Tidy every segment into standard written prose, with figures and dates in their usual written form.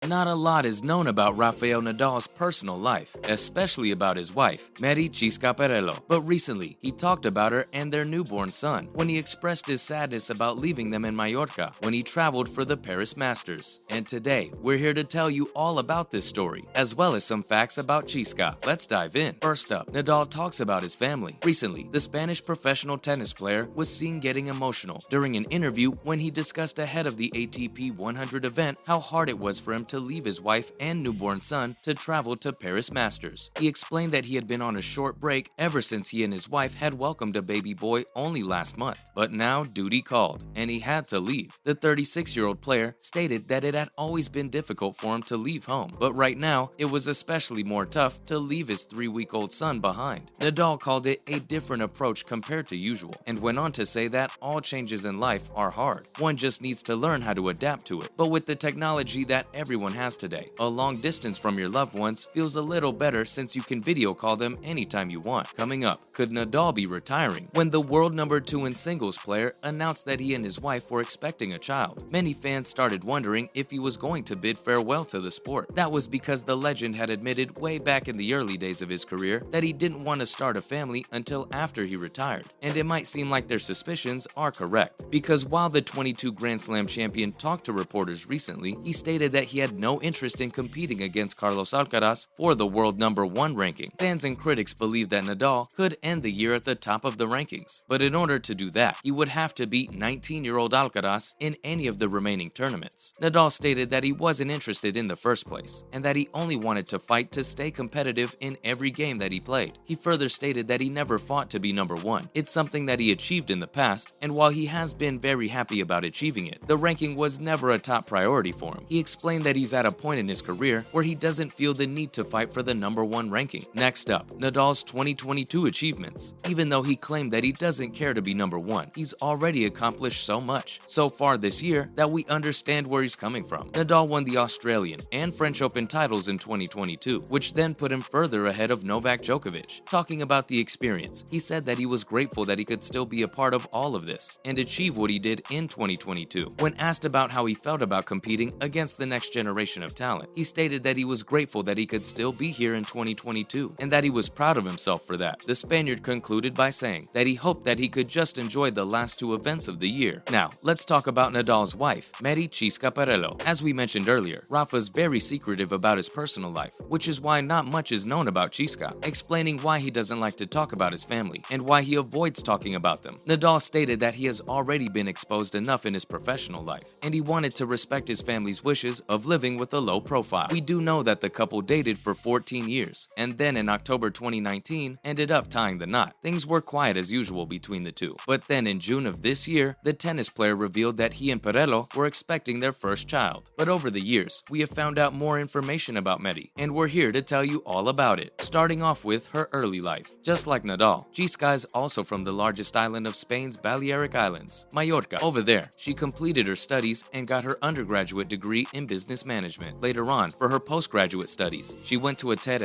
Not a lot is known about Rafael Nadal's personal life, especially about his wife, Mery Xisca Perelló. But recently, he talked about her and their newborn son when he expressed his sadness about leaving them in Mallorca when he traveled for the Paris Masters. And today, we're here to tell you all about this story, as well as some facts about Xisca. Let's dive in. First up, Nadal talks about his family. Recently, the Spanish professional tennis player was seen getting emotional during an interview when he discussed ahead of the ATP 100 event how hard it was for him to leave his wife and newborn son to travel to Paris Masters. He explained that he had been on a short break ever since he and his wife had welcomed a baby boy only last month. But now duty called, and he had to leave. The 36-year-old player stated that it had always been difficult for him to leave home, but right now it was especially more tough to leave his 3-week-old son behind. Nadal called it a different approach compared to usual, and went on to say that all changes in life are hard. One just needs to learn how to adapt to it. But with the technology that everyone has today, a long distance from your loved ones feels a little better since you can video call them anytime you want. Coming up, could Nadal be retiring? When the world #2 in singles player announced that he and his wife were expecting a child, many fans started wondering if he was going to bid farewell to the sport. That was because the legend had admitted way back in the early days of his career that he didn't want to start a family until after he retired. And it might seem like their suspicions are correct, because while the 22 Grand Slam champion talked to reporters recently, he stated that he had no interest in competing against Carlos Alcaraz for the world #1 ranking. Fans and critics believe that Nadal could end the year at the top of the rankings, but in order to do that, he would have to beat 19-year-old Alcaraz in any of the remaining tournaments. Nadal stated that he wasn't interested in the first place, and that he only wanted to fight to stay competitive in every game that he played. He further stated that he never fought to be #1. It's something that he achieved in the past, and while he has been very happy about achieving it, the ranking was never a top priority for him. He explained that he's at a point in his career where he doesn't feel the need to fight for the #1 ranking. Next up, Nadal's 2022 achievements. Even though he claimed that he doesn't care to be #1, he's already accomplished so much so far this year that we understand where he's coming from. Nadal won the Australian and French Open titles in 2022, which then put him further ahead of Novak Djokovic. Talking about the experience, he said that he was grateful that he could still be a part of all of this and achieve what he did in 2022. When asked about how he felt about competing against the next generation of talent, he stated that he was grateful that he could still be here in 2022 and that he was proud of himself for that. The Spaniard concluded by saying that he hoped that he could just enjoy the last 2 events of the year. Now, let's talk about Nadal's wife, Mery Xisca Perelló. As we mentioned earlier, Rafa's very secretive about his personal life, which is why not much is known about Xisca, explaining why he doesn't like to talk about his family and why he avoids talking about them. Nadal stated that he has already been exposed enough in his professional life, and he wanted to respect his family's wishes of living with a low profile. We do know that the couple dated for 14 years, and then in October 2019 ended up tying the knot. Things were quiet as usual between the two, but then in June of this year, the tennis player revealed that he and Perelló were expecting their first child. But over the years, we have found out more information about Mery, and we're here to tell you all about it, starting off with her early life. Just like Nadal, Xisca is also from the largest island of Spain's Balearic Islands, Mallorca. Over there, she completed her studies and got her undergraduate degree in business management. Later on, for her postgraduate studies, she went to a TED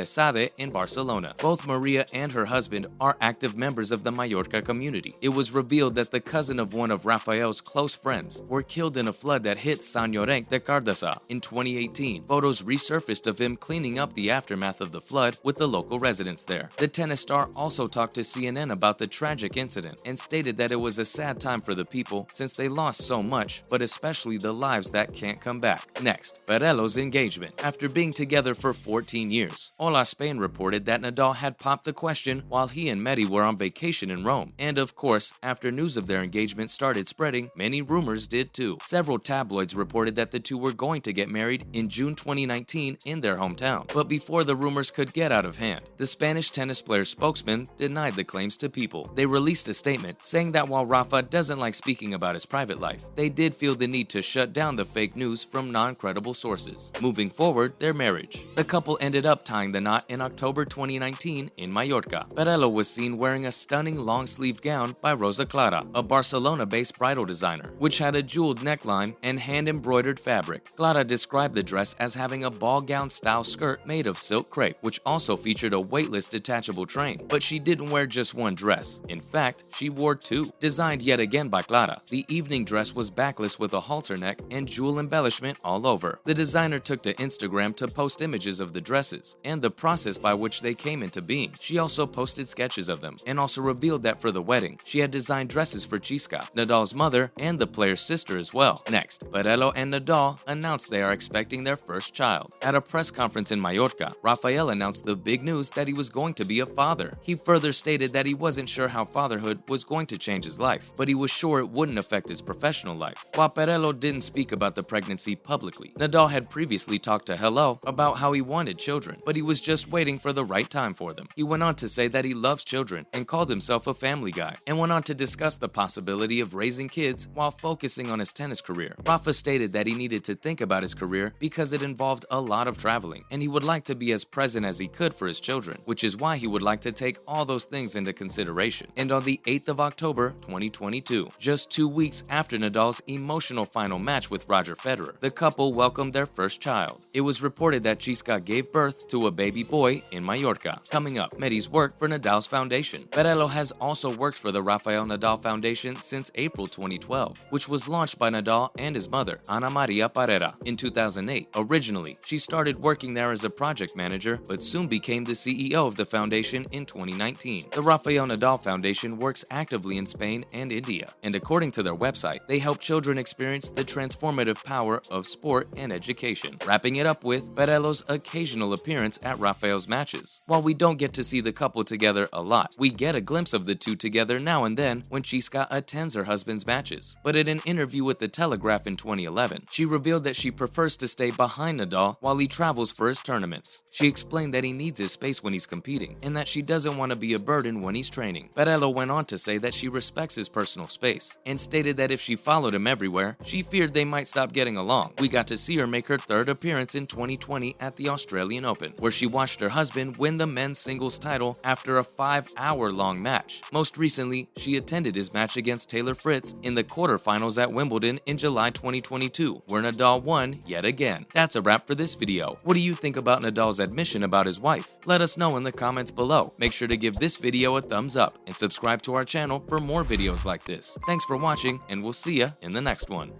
in Barcelona. Both Maria and her husband are active members of the Mallorca community. It was revealed that the cousin of one of Rafael's close friends were killed in a flood that hit Sant Llorenç de Cardassar in 2018. Photos resurfaced of him cleaning up the aftermath of the flood with the local residents there. The tennis star also talked to CNN about the tragic incident and stated that it was a sad time for the people since they lost so much, but especially the lives that can't come back. Next, Perelló's engagement. After being together for 14 years, Hola Spain reported that Nadal had popped the question while he and Mery were on vacation in Rome. And of course, after news of their engagement started spreading, many rumors did too. Several tabloids reported that the two were going to get married in June 2019 in their hometown. But before the rumors could get out of hand, the Spanish tennis player's spokesman denied the claims to People. They released a statement saying that while Rafa doesn't like speaking about his private life, they did feel the need to shut down the fake news from non-credible sources. Moving forward, their marriage. The couple ended up tying the knot in October 2019 in Mallorca. Perelló was seen wearing a stunning long-sleeved gown by Rosa Clara, a Barcelona-based bridal designer, which had a jeweled neckline and hand-embroidered fabric. Clara described the dress as having a ball gown-style skirt made of silk crepe, which also featured a weightless detachable train. But she didn't wear just one dress. In fact, she wore 2. Designed yet again by Clara, the evening dress was backless with a halter neck and jewel embellishment all over. The designer took to Instagram to post images of the dresses and the process by which they came into being. She also posted sketches of them and also revealed that for the wedding, she had designed dresses for Xisxa, Nadal's mother, and the player's sister as well. Next, Perelló and Nadal announced they are expecting their first child. At a press conference in Mallorca, Rafael announced the big news that he was going to be a father. He further stated that he wasn't sure how fatherhood was going to change his life, but he was sure it wouldn't affect his professional life. While Perelló didn't speak about the pregnancy publicly, Nadal had previously talked to Hello about how he wanted children, but he was just waiting for the right time for them. He went on to say that he loves children and called himself a family guy, and went on to discuss the possibility of raising kids while focusing on his tennis career. Rafa stated that he needed to think about his career because it involved a lot of traveling, and he would like to be as present as he could for his children, which is why he would like to take all those things into consideration. And on the 8th of October, 2022, just 2 weeks after Nadal's emotional final match with Roger Federer, the couple welcomed their first child. It was reported that Xisxa gave birth to a baby boy in Mallorca. Coming up, Mery's work for Nadal's foundation. Perelló has also worked for the Rafael Nadal Foundation since April 2012, which was launched by Nadal and his mother, Ana Maria Parera, in 2008. Originally, she started working there as a project manager, but soon became the CEO of the foundation in 2019. The Rafael Nadal Foundation works actively in Spain and India, and according to their website, they help children experience the transformative power of sport and education. Wrapping it up with Perelló's occasional appearance at Rafael's matches. While we don't get to see the couple together a lot, we get a glimpse of the two together now and then when Xisxa attends her husband's matches. But in an interview with The Telegraph in 2011, she revealed that she prefers to stay behind Nadal while he travels for his tournaments. She explained that he needs his space when he's competing, and that she doesn't want to be a burden when he's training. Perelló went on to say that she respects his personal space, and stated that if she followed him everywhere, she feared they might stop getting along. We got to see her make her third appearance in 2020 at the Australian Open, where she watched her husband win the men's singles title after a 5-hour-long match. Most recently, she attended his match against Taylor Fritz in the quarterfinals at Wimbledon in July 2022, where Nadal won yet again. That's a wrap for this video. What do you think about Nadal's admission about his wife? Let us know in the comments below. Make sure to give this video a thumbs up and subscribe to our channel for more videos like this. Thanks for watching, and we'll see ya in the next one.